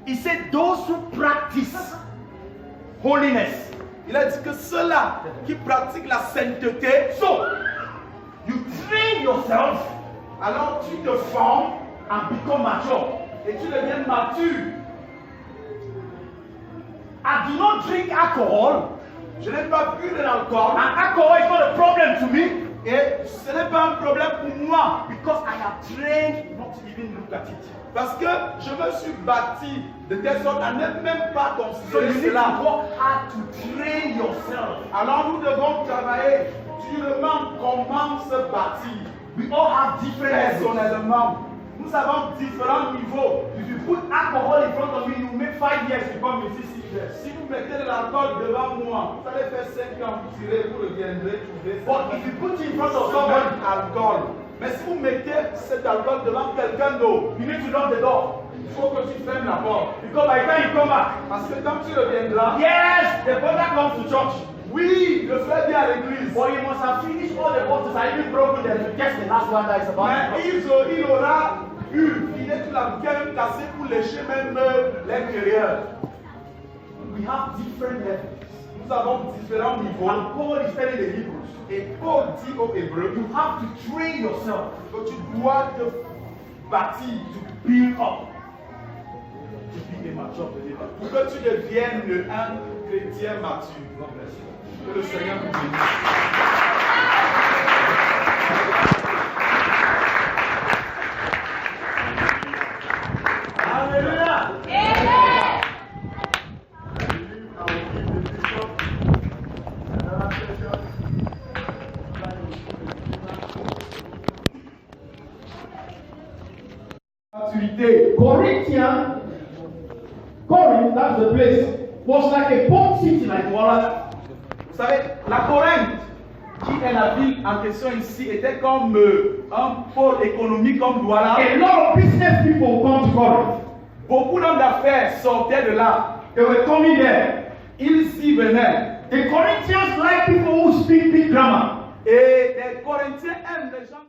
he said, those who practice holiness. il a dit que ceux-là qui pratiquent la sainteté, So, you train yourself alors tu te formes and become mature. et tu deviens mature. I do not drink alcohol, Je n'ai pas bu de l'alcool and alcohol is not a problem to me et ce n'est pas un problème pour moi because I have trained not to even look at it. parce que je me suis bâti de telle sorte à ne même pas So considérer you need to cela. work hard to train yourself. Alors nous devons travailler durement comment se bâtir. We all have different levels. Personnellement, nous avons différents niveaux. If you put alcohol in front of me, you make 5 years to become a 6 years. Si vous mettez de l'alcool devant moi, vous allez faire 5 ans, vous tirez, vous reviendrez trouver But if you put it in front of someone someone, alcool. Mais si vous mettez cet alcool devant quelqu'un d'autre, you need to lock the door. il faut que tu fermes la porte. Because by the time you come back, Parce que quand tu reviendras, yes, the brother comes to church. oui, je fais bien à l'église. But you must have finished all the bottles and even broken them to catch the last one that is about to Mais come. il aura eu, il est tout la bouteille cassée pour lécher même l'intérieur. We have different levels. Nous avons différents niveaux. And Paul is telling the Hebrews, Et Paul dit aux Hébreux you have to train yourself que tu dois te bâtir to build up to be a mature believer. pour que tu deviennes un chrétien mature. Que le Seigneur vous bénisse. Hallelujah. Maturité. Corinth, that's the place, was like a port city like Douala. Vous savez, la Corinthe, qui est la ville en question ici, était comme un pôle économique comme Douala. A lot of business people come to Corinth. Beaucoup d'hommes d'affaires sortaient de là. They were coming there. Ils y venaient. The Corinthians like people who speak big grammar. Et les Corinthiens aiment les gens